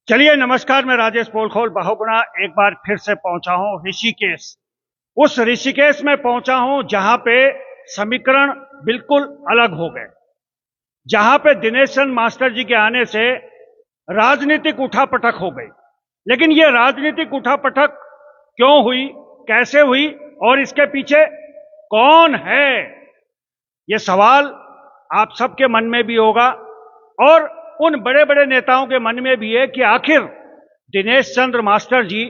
चलिए नमस्कार, मैं राजेश पोलखोल बहुगुणा एक बार फिर से पहुंचा हूं ऋषिकेश। उस ऋषिकेश में पहुंचा हूं जहां पे समीकरण बिल्कुल अलग हो गए, जहां पे दिनेश चंद मास्टर जी के आने से राजनीतिक उठापटक हो गई। लेकिन ये राजनीतिक उठापटक क्यों हुई, कैसे हुई और इसके पीछे कौन है, ये सवाल आप सबके मन में भी होगा और उन बड़े बड़े नेताओं के मन में भी है कि आखिर दिनेश चंद्र मास्टर जी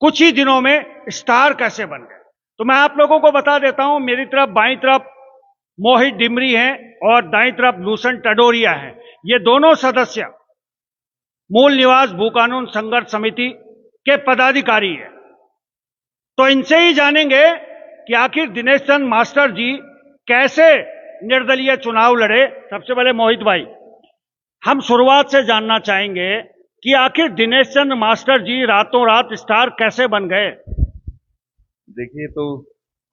कुछ ही दिनों में स्टार कैसे बन गए। तो मैं आप लोगों को बता देता हूं, मेरी तरफ बाईं तरफ मोहित डिमरी हैं और दाईं तरफ लूसन टडोरिया हैं। ये दोनों सदस्य मूल निवास भू कानून संघर्ष समिति के पदाधिकारी हैं। तो इनसे ही जानेंगे कि आखिर दिनेश चंद मास्टर जी कैसे निर्दलीय चुनाव लड़े। सबसे पहले मोहित भाई, हम शुरुआत से जानना चाहेंगे कि आखिर दिनेश चंद्र मास्टर जी रातों रात स्टार कैसे बन गए। देखिए, तो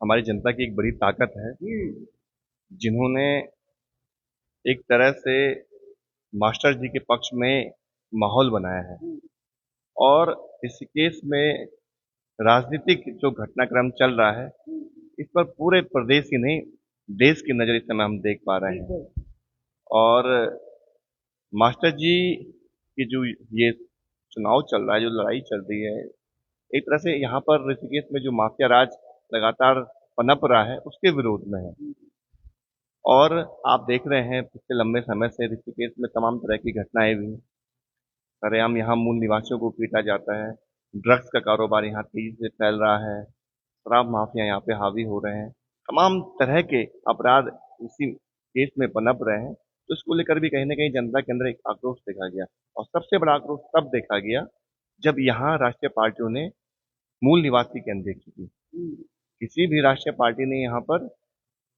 हमारी जनता की एक बड़ी ताकत है जिन्होंने एक तरह से मास्टर जी के पक्ष में माहौल बनाया है। और इस केस में राजनीतिक जो घटनाक्रम चल रहा है, इस पर पूरे प्रदेश की नहीं, देश की नज़र इस समय हम देख पा रहे हैं। और मास्टर जी की जो ये चुनाव चल रहा है, जो लड़ाई चल रही है, एक तरह से यहाँ पर ऋषिकेश में जो माफिया राज लगातार पनप रहा है, उसके विरोध में है। और आप देख रहे हैं पिछले लंबे समय से ऋषिकेश में तमाम तरह की घटनाएं भी हैं। सरेआम यहाँ मूल निवासियों को पीटा जाता है, ड्रग्स का कारोबार यहाँ तेजी से फैल रहा है, शराब माफिया यहाँ पे हावी हो रहे हैं, तमाम तरह के अपराध इसी केस में पनप रहे हैं। तो इसको लेकर भी कहीं ना कहीं जनता के अंदर एक आक्रोश देखा गया। और सबसे बड़ा आक्रोश तब देखा गया जब यहाँ राष्ट्रीय पार्टियों ने मूल निवासी की अनदेखी की। किसी भी राष्ट्रीय पार्टी ने यहाँ पर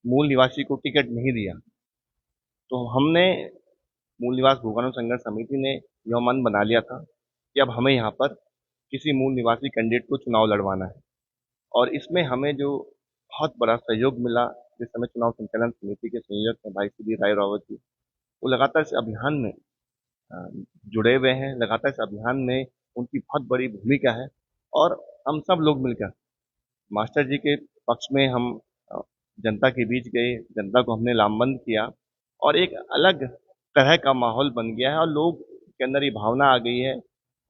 मूल निवासी को टिकट नहीं दिया। तो हमने मूल निवास भूकानून संघर्ष समिति ने यह मन बना लिया था कि अब हमें यहाँ पर किसी मूल निवासी कैंडिडेट को चुनाव लड़वाना है। और इसमें हमें जो बहुत बड़ा सहयोग मिला, जिस समय चुनाव संचालन समिति के संयोजक हैं भाई सुधीर राय रावत जी, वो लगातार इस अभियान में अ, जुड़े हुए हैं। लगातार इस अभियान में उनकी बहुत बड़ी भूमिका है। और हम सब लोग मिलकर मास्टर जी के पक्ष में हम अ, जनता के बीच गए, जनता को हमने लामबंद किया और एक अलग तरह का माहौल बन गया है और लोग के अंदर ये भावना आ गई है।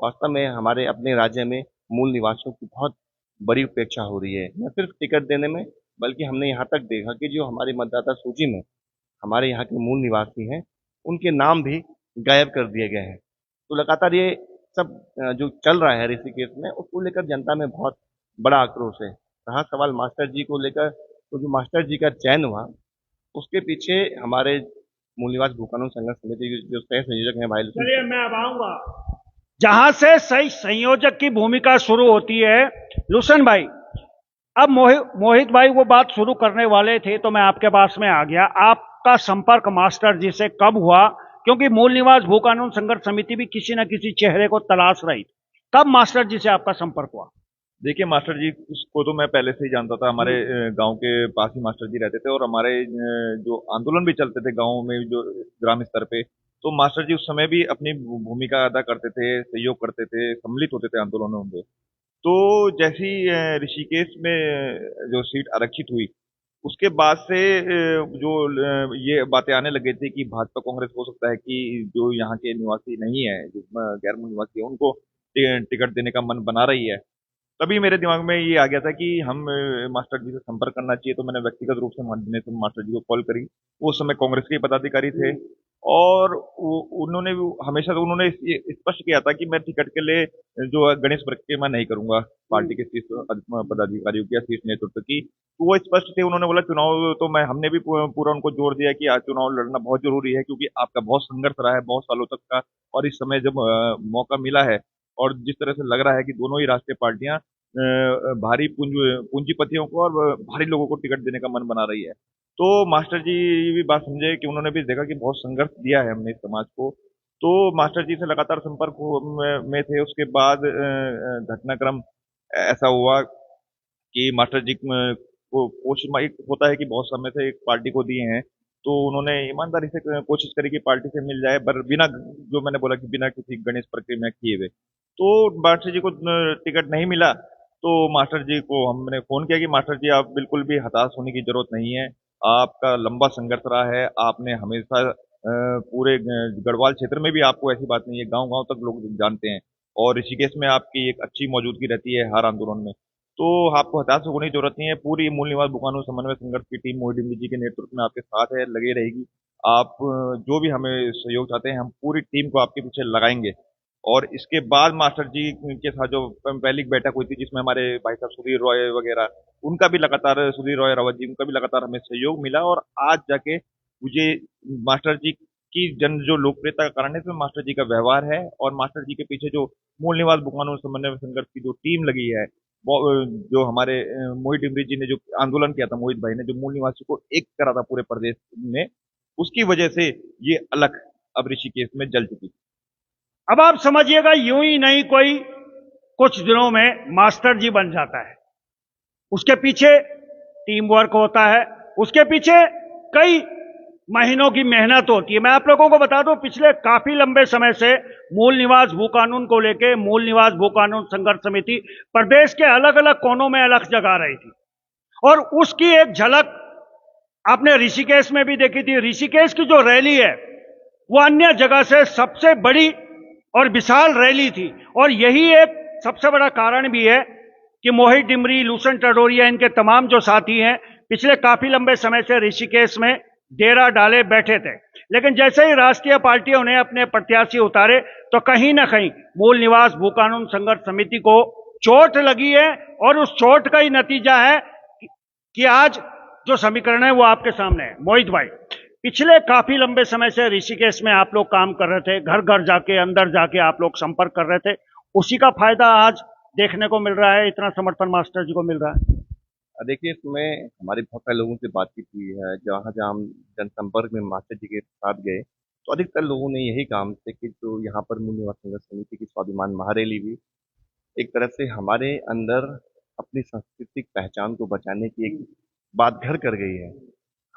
वास्तव में हमारे अपने राज्य में मूल निवासियों की बहुत बड़ी उपेक्षा हो रही है, न सिर्फ टिकट देने में, बल्कि हमने यहाँ तक देखा कि जो हमारी मतदाता सूची में हमारे यहाँ के मूल निवासी हैं, उनके नाम भी गायब कर दिए गए हैं। तो लगातार ये सब जो चल रहा है ऋषिकेश में, उसको लेकर जनता में बहुत बड़ा आक्रोश है। रहा सवाल मास्टर जी को लेकर, तो जो मास्टर जी का चयन हुआ, उसके पीछे हमारे मूल निवास भूकानून संघर्ष समिति के जो सह संयोजक हैं भाई चलिए मैं अब आऊंगा जहां से सही संयोजक की भूमिका शुरू होती है। लुसन भाई, अब मोहित भाई वो बात शुरू करने वाले थे तो मैं आपके पास में आ गया। आपका संपर्क मास्टर जी से कब हुआ, क्योंकि मूल निवास भू कानून संघर्ष समिति भी किसी न किसी चेहरे को तलाश रही थी। कब मास्टर जी से आपका संपर्क हुआ? देखिए, मास्टर जी को तो मैं पहले से ही जानता था। हमारे गांव के पास ही मास्टर जी रहते थे और हमारे जो आंदोलन भी चलते थे गांव में, जो ग्राम स्तर पे, तो मास्टर जी उस समय भी अपनी भूमिका अदा करते थे, सहयोग करते थे, सम्मिलित होते थे आंदोलनों में। तो जैसी ऋषिकेश में जो सीट आरक्षित हुई, उसके बाद से ये बातें आने लगे थे कि भाजपा कांग्रेस हो सकता है कि जो यहाँ के निवासी नहीं है, जो गैर मूल निवासी है, उनको टिकट देने का मन बना रही है। तभी मेरे दिमाग में ये आ गया था कि हम मास्टर जी से संपर्क करना चाहिए। तो मैंने व्यक्तिगत रूप से दिनेश मास्टर जी को कॉल करी। वो उस समय कांग्रेस के पदाधिकारी थे और उन्होंने हमेशा तो उन्होंने ये स्पष्ट किया था कि मैं टिकट के लिए जो है गणेश वर्ग के मैं नहीं करूंगा, पार्टी के शीर्ष पदाधिकारियों की या शीर्ष नेतृत्व की। तो वो स्पष्ट थे। उन्होंने बोला चुनाव तो मैं हमने भी पूरा उनको जोर दिया कि आज चुनाव लड़ना बहुत जरूरी है, क्योंकि आपका बहुत संघर्ष रहा है बहुत सालों तक का। और इस समय जब मौका मिला है और जिस तरह से लग रहा है कि दोनों ही राष्ट्रीय पार्टियां भारी पूंजीपतियों को और भारी लोगों को टिकट देने का मन बना रही है, तो मास्टर जी ये भी बात समझे कि उन्होंने भी देखा कि बहुत संघर्ष दिया है हमने इस समाज को। तो मास्टर जी से लगातार संपर्क में थे। उसके बाद घटनाक्रम ऐसा हुआ कि मास्टर जी को पोस्ट एक होता है कि बहुत समय से एक पार्टी को दिए हैं, तो उन्होंने ईमानदारी से कोशिश करी कि पार्टी से मिल जाए, पर बिना, जो मैंने बोला कि बिना किसी गणेश प्रक्रिया किए हुए। तो मास्टर जी को टिकट नहीं मिला, तो मास्टर जी को हमने फोन किया कि मास्टर जी आप बिल्कुल भी हताश होने की जरूरत नहीं है। आपका लंबा संघर्ष रहा है, आपने हमेशा पूरे गढ़वाल क्षेत्र में भी आपको ऐसी बात नहीं है, गांव गांव तक लोग जानते हैं, और ऋषिकेश में आपकी एक अच्छी मौजूदगी रहती है हर आंदोलन में। तो आपको हताश होने की जरूरत नहीं है। पूरी मूल निवास बुकानू समन्वय संघर्ष की टीम मोहित डिमरी जी के नेतृत्व में आपके साथ है, लगे रहेगी। आप जो भी हमें सहयोग चाहते हैं, हम पूरी टीम को आपके पीछे लगाएंगे। और इसके बाद मास्टर जी के साथ जो पहली बैठक हुई थी, जिसमें हमारे भाई साहब सुधीर रॉय वगैरह, उनका भी लगातार, सुधीर रॉय रावत जी, उनका भी लगातार हमें सहयोग मिला। और आज जाके मुझे मास्टर जी की जन जो लोकप्रियता का कारण है, इसमें मास्टर जी का व्यवहार है, और मास्टर जी के पीछे जो मूल निवास बुकानू समन्वय संघर्ष की जो टीम लगी है, जो हमारे मोहित डिमरी जी ने जो आंदोलन किया था, मोहित भाई ने जो मूल निवासी को एक करा था पूरे प्रदेश में, उसकी वजह से ये अलख अब ऋषिकेश में जल चुकी थी। अब आप समझिएगा, यूं ही नहीं कोई कुछ दिनों में मास्टर जी बन जाता है। उसके पीछे टीम वर्क होता है, उसके पीछे कई महीनों की मेहनत होती है। मैं आप लोगों को बता दूं, पिछले काफी लंबे समय से मूल निवास भू कानून को लेकर मूल निवास भू कानून संघर्ष समिति प्रदेश के अलग अलग कोनों में अलग जगा रही थी, और उसकी एक झलक आपने ऋषिकेश में भी देखी थी। ऋषिकेश की जो रैली है वो अन्य जगह से सबसे बड़ी और विशाल रैली थी, और यही एक सबसे बड़ा कारण भी है कि मोहित डिमरी, लूसन टडोरिया, इनके तमाम जो साथी हैं, पिछले काफी लंबे समय से ऋषिकेश में डेरा डाले बैठे थे। लेकिन जैसे ही राष्ट्रीय पार्टियों ने अपने प्रत्याशी उतारे, तो कहीं ना कहीं मूल निवास भू कानून संघर्ष समिति को चोट लगी है, और उस चोट का ही नतीजा है कि आज जो समीकरण है वो आपके सामने है। मोहित भाई, पिछले काफी लंबे समय से ऋषिकेश में आप लोग काम कर रहे थे, घर घर जाके, अंदर जाके आप लोग संपर्क कर रहे थे, उसी का फायदा आज देखने को मिल रहा है, इतना समर्थन मास्टर जी को मिल रहा है। देखिए, इसमें हमारे बहुत सारे लोगों से बातचीत हुई है, जहाँ जहाँ हम जनसंपर्क में मास्टर जी के साथ गए, तो अधिकतर लोगों ने यही काम थे कि जो यहाँ पर मूल निवास संघर्ष समिति की स्वाभिमान महारैली भी एक तरह से हमारे अंदर अपनी सांस्कृतिक पहचान को बचाने की एक बात घर कर गई है।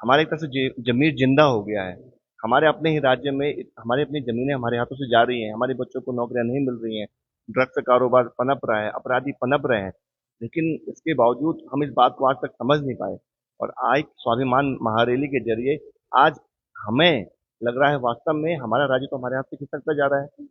हमारे एक तरह से जमीर जिंदा हो गया है। हमारे अपने ही राज्य में हमारी अपनी जमीनें हमारे हाथों से जा रही हैं, हमारे बच्चों को नौकरियां नहीं मिल रही हैं, ड्रग्स का कारोबार पनप रहा है, अपराधी पनप रहे हैं, लेकिन इसके बावजूद हम इस बात को आज तक समझ नहीं पाए। और आज स्वाभिमान महारैली के जरिए आज हमें लग रहा है वास्तव में हमारा राज्य तो हमारे हाथ से खिसकता जा रहा है।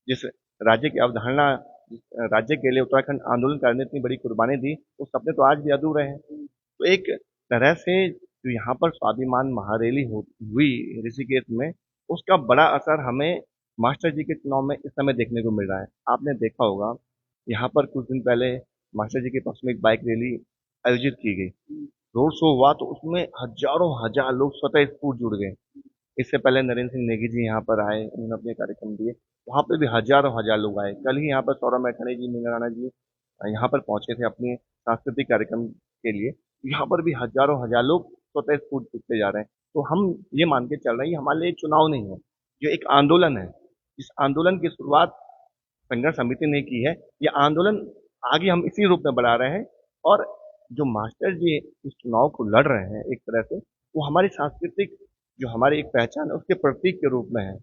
जिस राज्य की अवधारणा, जिस राज्य के लिए उत्तराखंड आंदोलन करने इतनी बड़ी कुर्बानी दी, वो सपने तो आज भी अधूरे हैं। तो एक तरह से जो यहाँ पर स्वाभिमान महारैली हुई ऋषिकेश में, उसका बड़ा असर हमें मास्टर जी के चुनाव में इस समय देखने को मिल रहा है। आपने देखा होगा, यहाँ पर कुछ दिन पहले मास्टर जी के पक्ष में एक बाइक रैली आयोजित की गई, रोड शो हुआ, तो उसमें हजारों हजार लोग स्वतः स्फूर्त जुड़ गए। इससे पहले नरेंद्र सिंह नेगी जी यहाँ पर आए, उन्होंने अपने कार्यक्रम दिए, वहाँ पे भी हजारों हजार लोग आए। कल ही यहाँ पर सौरभ मैठाणी जी, मीना राणा जी यहाँ पर पहुंचे थे अपने सांस्कृतिक कार्यक्रम के लिए। यहाँ पर भी हजारों हजार लोग स्वतः स्फूर्त जुटते जा रहे हैं। तो हम ये मान के चल रहे हैं, ये हमारे लिए चुनाव नहीं है, ये एक आंदोलन है। इस आंदोलन की शुरुआत संघर्ष समिति ने की है। ये आंदोलन आगे हम इसी रूप में बढ़ा रहे हैं, और जो मास्टर जी इस चुनाव को लड़ रहे हैं एक तरह से, वो हमारी सांस्कृतिक जो हमारी एक पहचान है उसके प्रतीक के रूप में है।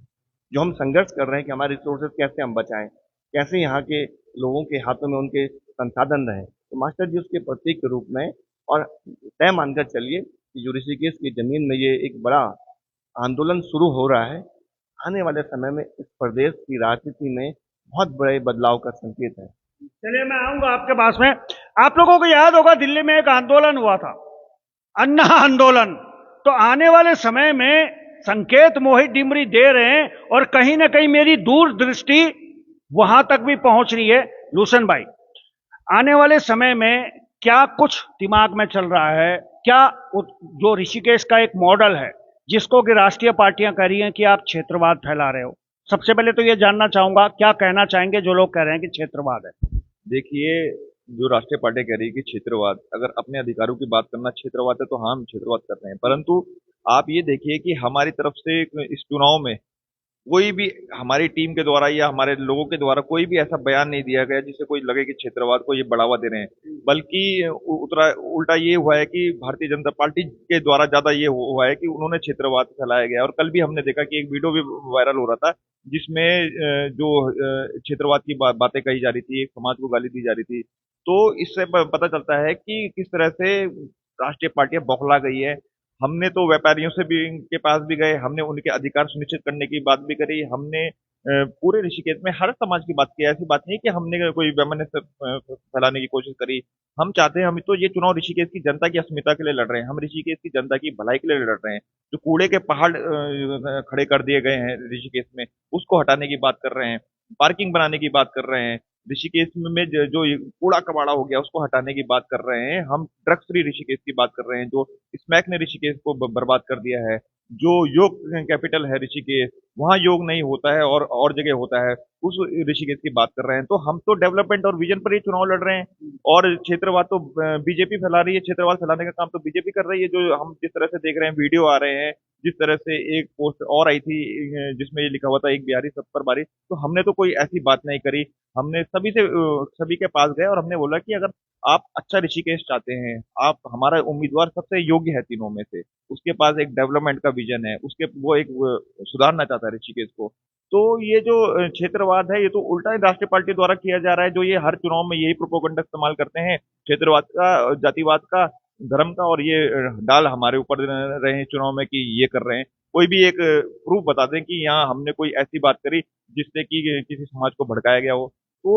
जो हम संघर्ष कर रहे हैं कि हमारे रिसोर्सेज कैसे हम बचाएं, कैसे यहाँ के लोगों के हाथों में उनके संसाधन रहें, तो मास्टर जी उसके प्रतीक के रूप में। और तय मानकर चलिए कि जो ऋषिकेश की जमीन में ये एक बड़ा आंदोलन शुरू हो रहा है, आने वाले समय में इस प्रदेश की राजनीति में बहुत बड़े बदलाव का संकेत है। चलिए, मैं आऊंगा आपके पास में। आप लोगों को याद होगा, दिल्ली में एक आंदोलन हुआ था, अन्ना आंदोलन। तो आने वाले समय में संकेत मोहित डिमरी दे रहे हैं, और कहीं ना कहीं मेरी दूरदृष्टि वहां तक भी पहुंच रही है। लूसन भाई, आने वाले समय में क्या कुछ दिमाग में चल रहा है? क्या जो ऋषिकेश का एक मॉडल है, जिसको कि राष्ट्रीय पार्टियां कह रही हैं कि आप क्षेत्रवाद फैला रहे हो, सबसे पहले तो ये जानना चाहूंगा, क्या कहना चाहेंगे जो लोग कह रहे हैं कि क्षेत्रवाद है? देखिए, जो राष्ट्रीय पार्टी कह रही है कि क्षेत्रवाद, अगर अपने अधिकारों की बात करना क्षेत्रवाद है, तो हाँ, हम क्षेत्रवाद कर रहे हैं। परंतु आप ये देखिए कि हमारी तरफ से इस चुनाव में कोई भी हमारी टीम के द्वारा या हमारे लोगों के द्वारा कोई भी ऐसा बयान नहीं दिया गया जिससे कोई लगे कि क्षेत्रवाद को ये बढ़ावा दे रहे हैं। बल्कि उल्टा ये हुआ है कि भारतीय जनता पार्टी के द्वारा ज्यादा ये हुआ है कि उन्होंने क्षेत्रवाद फैलाया गया। और कल भी हमने देखा कि एक वीडियो भी वायरल हो रहा था जिसमें जो क्षेत्रवाद की बातें कही जा रही थी, एक समाज को गाली दी जा रही थी। तो इससे पता चलता है कि किस तरह से राष्ट्रीय पार्टियां बौखला गई है। हमने तो व्यापारियों से भी के पास भी गए, हमने उनके अधिकार सुनिश्चित करने की बात भी करी, हमने पूरे ऋषिकेश में हर समाज की बात की। ऐसी बात नहीं है कि हमने कोई वैमनस्य फैलाने की कोशिश करी। हम चाहते हैं, हम तो ये चुनाव ऋषिकेश की जनता की अस्मिता के लिए लड़ रहे हैं, हम ऋषिकेश की जनता की भलाई के लिए लड़ रहे हैं। जो कूड़े के पहाड़ खड़े कर दिए गए हैं ऋषिकेश में, उसको हटाने की बात कर रहे हैं, पार्किंग बनाने की बात कर रहे हैं, ऋषिकेश में जो ये कूड़ा कबाड़ा हो गया उसको हटाने की बात कर रहे हैं, हम ड्रग्स फ्री ऋषिकेश की बात कर रहे हैं। जो स्मैक ने ऋषिकेश को बर्बाद कर दिया है, जो योग कैपिटल है ऋषिकेश, वहाँ योग नहीं होता है और जगह होता है, उस ऋषिकेश की बात कर रहे हैं। तो हम तो डेवलपमेंट और विजन पर ही चुनाव लड़ रहे हैं। और क्षेत्रवाद तो बीजेपी फैला रही है, क्षेत्रवाद फैलाने का काम तो बीजेपी कर रही है। जो हम जिस तरह से देख रहे हैं, वीडियो आ रहे हैं, जिस तरह से एक पोस्ट और आई थी जिसमें ये लिखा हुआ था एक बिहारी सब पर बारी, तो हमने तो कोई ऐसी बात नहीं करी। हमने सभी के पास गए और हमने बोला कि अगर आप अच्छा ऋषिकेश चाहते हैं, आप हमारा उम्मीदवार सबसे योग्य है तीनों में से, उसके पास एक डेवलपमेंट का विजन है, उसके वो एक सुधारना चाहता है ऋषिकेश को। तो ये जो क्षेत्रवाद है, ये तो उल्टा ही राष्ट्रीय पार्टी द्वारा किया जा रहा है, जो ये हर चुनाव में यही प्रोपोगंडा इस्तेमाल करते हैं, क्षेत्रवाद का, जातिवाद का, धर्म का। और ये डाल हमारे ऊपर रहे हैं चुनाव में कि ये कर रहे हैं। कोई भी एक प्रूफ बता दें कि यहाँ हमने कोई ऐसी बात करी जिससे कि किसी समाज को भड़काया गया हो। तो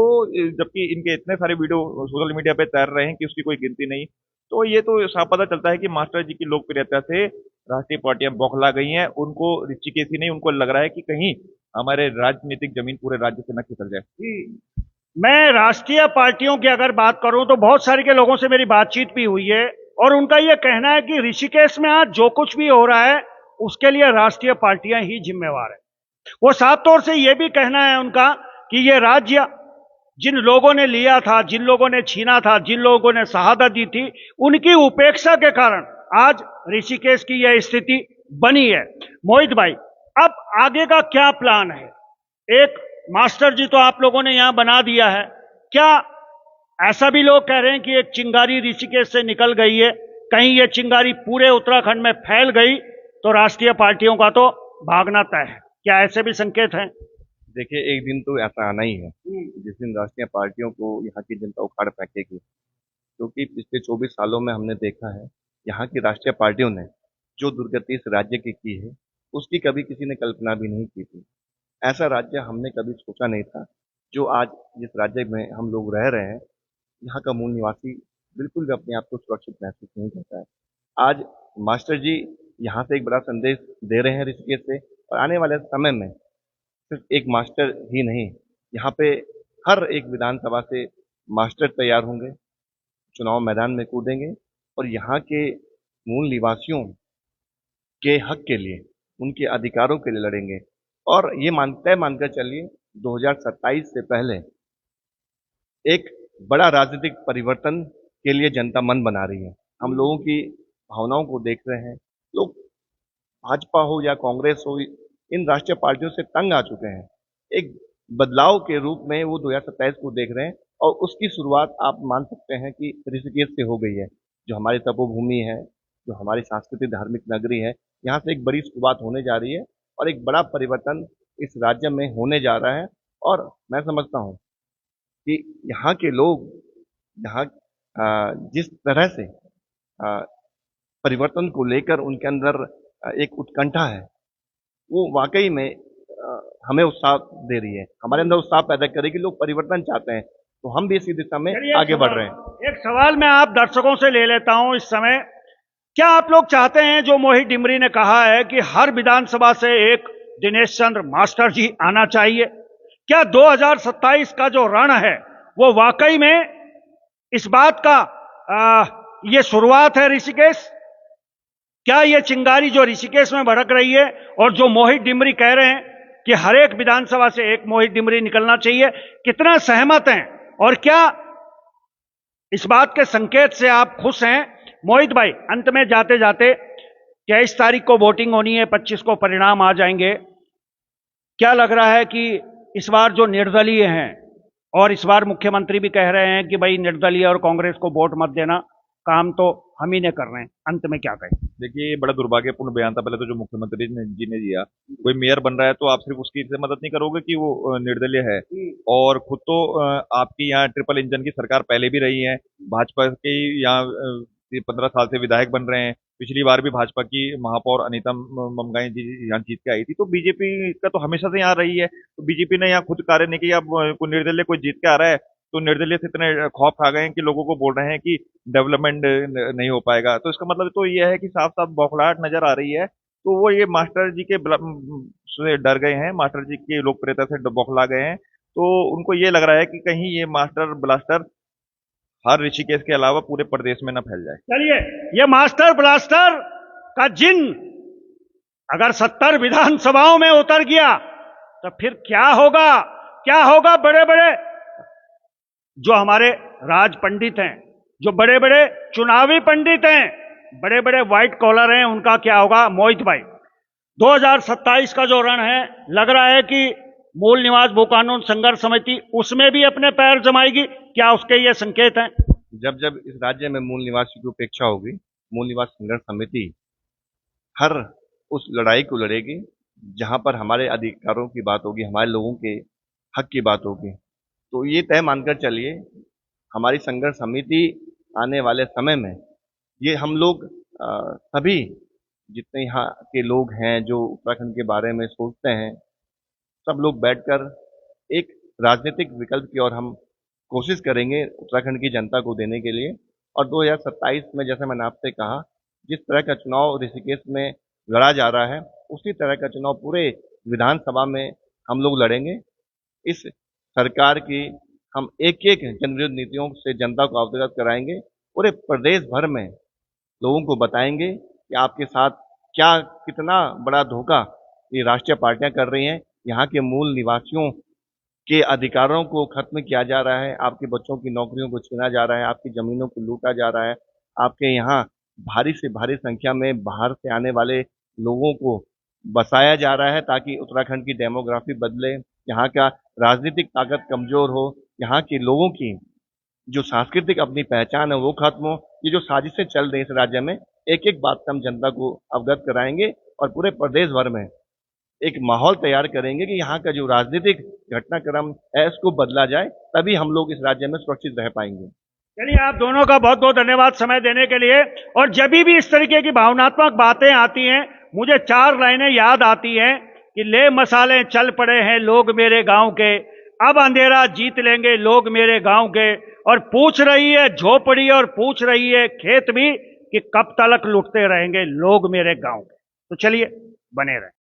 जबकि इनके इतने सारे वीडियो सोशल मीडिया पे तैर रहे हैं कि उसकी कोई गिनती नहीं। तो ये तो साफ पता चलता है कि मास्टर जी की लोकप्रियता से राष्ट्रीय पार्टियां बौखला गई हैं। उनको ऋषिकेश ही नहीं, उनको लग रहा है कि कहीं हमारे राजनीतिक जमीन पूरे राज्य से न खिसक जाए। मैं राष्ट्रीय पार्टियों की अगर बात करूं तो बहुत सारे के लोगों से मेरी बातचीत भी हुई है और उनका यह कहना है कि ऋषिकेश में आज जो कुछ भी हो रहा है उसके लिए राष्ट्रीय पार्टियां ही जिम्मेवार है। वो साफ तौर से यह भी कहना है उनका कि ये राज्य जिन लोगों ने लिया था, जिन लोगों ने छीना था, जिन लोगों ने शहादत दी थी, उनकी उपेक्षा के कारण आज ऋषिकेश की यह स्थिति बनी है। मोहित भाई, अब आगे का क्या प्लान है? एक मास्टर जी तो आप लोगों ने यहां बना दिया है, क्या ऐसा भी लोग कह रहे हैं कि एक चिंगारी ऋषिकेश से निकल गई है, कहीं यह चिंगारी पूरे उत्तराखंड में फैल गई तो राष्ट्रीय पार्टियों का तो भागना तय है? क्या ऐसे भी संकेत हैं? देखिए, एक दिन तो ऐसा आना ही है जिस दिन राष्ट्रीय पार्टियों को यहाँ की जनता उखाड़ फेंकेगी। क्योंकि पिछले 24 सालों में हमने देखा है, यहाँ की राष्ट्रीय पार्टियों ने जो दुर्गति इस राज्य की है, उसकी कभी किसी ने कल्पना भी नहीं की थी। ऐसा राज्य हमने कभी सोचा नहीं था। जो आज जिस राज्य में हम लोग रह रहे हैं, यहाँ का मूल निवासी बिल्कुल भी अपने आप को सुरक्षित महसूस नहीं करता है। आज मास्टर जी यहाँ से एक बड़ा संदेश दे रहे हैं ऋषिकेश से, और आने वाले समय में सिर्फ एक मास्टर ही नहीं, यहाँ पे हर एक विधानसभा से मास्टर तैयार होंगे, चुनाव मैदान में कूदेंगे और यहाँ के मूल निवासियों के हक के लिए, उनके अधिकारों के लिए लड़ेंगे। और ये तय मानकर चलिए, 2027 से पहले एक बड़ा राजनीतिक परिवर्तन के लिए जनता मन बना रही है। हम लोगों की भावनाओं को देख रहे हैं। लोग भाजपा हो या कांग्रेस हो, इन राष्ट्रीय पार्टियों से तंग आ चुके हैं। एक बदलाव के रूप में वो 2027 को देख रहे हैं और उसकी शुरुआत आप मान सकते हैं कि ऋषिकेश से हो गई है। जो हमारी तपोभूमि है, जो हमारी सांस्कृतिक धार्मिक नगरी है, यहाँ से एक बड़ी शुरुआत होने जा रही है और एक बड़ा परिवर्तन इस राज्य में होने जा रहा है। और मैं समझता हूँ कि यहाँ के लोग, यहाँ जिस तरह से परिवर्तन को लेकर उनके अंदर एक उत्कंठा है, वो वाकई में हमें उत्साह दे रही है, हमारे अंदर उत्साह पैदा करेगी। लोग परिवर्तन चाहते हैं, तो हम भी इसी दिशा में आगे बढ़ रहे हैं। एक सवाल मैं आप दर्शकों से ले लेता हूं इस समय, क्या आप लोग चाहते हैं, जो मोहित डिमरी ने कहा है कि हर विधानसभा से एक दिनेश चंद्र मास्टर जी आना चाहिए, क्या 2027 का जो रण है वो वाकई में इस बात का ये शुरुआत है ऋषिकेश? क्या ये चिंगारी जो ऋषिकेश में भड़क रही है और जो मोहित डिमरी कह रहे हैं कि हर एक विधानसभा से एक मोहित डिमरी निकलना चाहिए, कितना सहमत हैं? और क्या इस बात के संकेत से आप खुश हैं? मोहित भाई, अंत में जाते जाते 23 तारीख को वोटिंग होनी है, 25 को परिणाम आ जाएंगे, क्या लग रहा है कि इस बार जो निर्दलीय हैं, और इस बार मुख्यमंत्री भी कह रहे हैं कि भाई निर्दलीय और कांग्रेस को वोट मत देना, काम तो हम ही ने कर रहे हैं, अंत में क्या कहें? देखिए, ये बड़ा दुर्भाग्यपूर्ण बयान था पहले तो जो मुख्यमंत्री जी ने दिया। कोई मेयर बन रहा है तो आप सिर्फ उसकी से मदद नहीं करोगे कि वो निर्दलीय है, और खुद तो आपकी यहाँ ट्रिपल इंजन की सरकार पहले भी रही है। भाजपा के यहाँ 15 साल से विधायक बन रहे हैं। पिछली बार भी भाजपा की महापौर अनीता ममगाई जी यहाँ जीत के आई थी। तो बीजेपी का तो हमेशा से यहाँ रही है। तो बीजेपी ने यहाँ खुद कार्य नहीं किया। अब कोई निर्दलीय कोई जीत के आ रहा है तो निर्दलीय से इतने खौफ खा गए हैं कि लोगों को बोल रहे हैं कि डेवलपमेंट नहीं हो पाएगा। तो इसका मतलब तो ये है कि साफ साफ बौखलाहट नजर आ रही है। तो वो ये मास्टर जी के से डर गए हैं, मास्टर जी की लोकप्रियता से बौखला गए हैं। तो उनको ये लग रहा है कि कहीं ये मास्टर ब्लास्टर हर ऋषिकेश के अलावा पूरे प्रदेश में न फैल जाए। चलिए, ये मास्टर ब्लास्टर का जिन अगर 70 विधानसभाओं में उतर गया तो फिर क्या होगा? क्या होगा? बड़े बड़े जो हमारे राज पंडित हैं, जो बड़े बड़े चुनावी पंडित हैं, बड़े बड़े व्हाइट कॉलर हैं, उनका क्या होगा? मोहित भाई, 2027 का जो रण है, लग रहा है कि मूल निवास भू कानून संघर्ष समिति उसमें भी अपने पैर जमाएगी। क्या उसके ये संकेत हैं? जब जब इस राज्य में मूल निवासियों की उपेक्षा होगी, मूल निवास संघर्ष समिति हर उस लड़ाई को लड़ेगी जहां पर हमारे अधिकारों की बात होगी, हमारे लोगों के हक की बात होगी। तो ये तय मानकर चलिए, हमारी संघर्ष समिति आने वाले समय में ये हम लोग सभी जितने यहाँ के लोग हैं जो उत्तराखंड के बारे में सोचते हैं, सब लोग बैठकर एक राजनीतिक विकल्प की ओर हम कोशिश करेंगे उत्तराखंड की जनता को देने के लिए। और 2027 में जैसे मैंने आपसे कहा, जिस तरह का चुनाव ऋषिकेश में लड़ा जा रहा है, उसी तरह का चुनाव पूरे विधानसभा में हम लोग लड़ेंगे। इस सरकार की हम एक एक जनविरोध नीतियों से जनता को अवगत कराएंगे। पूरे प्रदेश भर में लोगों को बताएंगे कि आपके साथ क्या कितना बड़ा धोखा ये राष्ट्रीय पार्टियां कर रही हैं। यहाँ के मूल निवासियों के अधिकारों को खत्म किया जा रहा है, आपके बच्चों की नौकरियों को छीना जा रहा है, आपकी जमीनों को लूटा जा रहा है, आपके यहाँ भारी से भारी संख्या में बाहर से आने वाले लोगों को बसाया जा रहा है ताकि उत्तराखंड की डेमोग्राफी बदले, यहाँ का राजनीतिक ताकत कमजोर हो, यहाँ के लोगों की जो सांस्कृतिक अपनी पहचान है वो खत्म हो। ये जो साजिशें चल रही है इस राज्य में, एक एक बात से हम जनता को अवगत कराएंगे और पूरे प्रदेश भर में एक माहौल तैयार करेंगे कि यहाँ का जो राजनीतिक घटनाक्रम है इसको बदला जाए, तभी हम लोग इस राज्य में सुरक्षित रह पाएंगे। चलिए, आप दोनों का बहुत बहुत धन्यवाद समय देने के लिए। और जब भी इस तरीके की भावनात्मक बातें आती हैं, मुझे 4 लाइनें याद आती हैं कि ले मसाले चल पड़े हैं लोग मेरे गांव के, अब अंधेरा जीत लेंगे लोग मेरे गांव के, और पूछ रही है झोपड़ी और पूछ रही है खेत भी कि कब तक लुटते रहेंगे लोग मेरे गांव के। तो चलिए, बने रहें।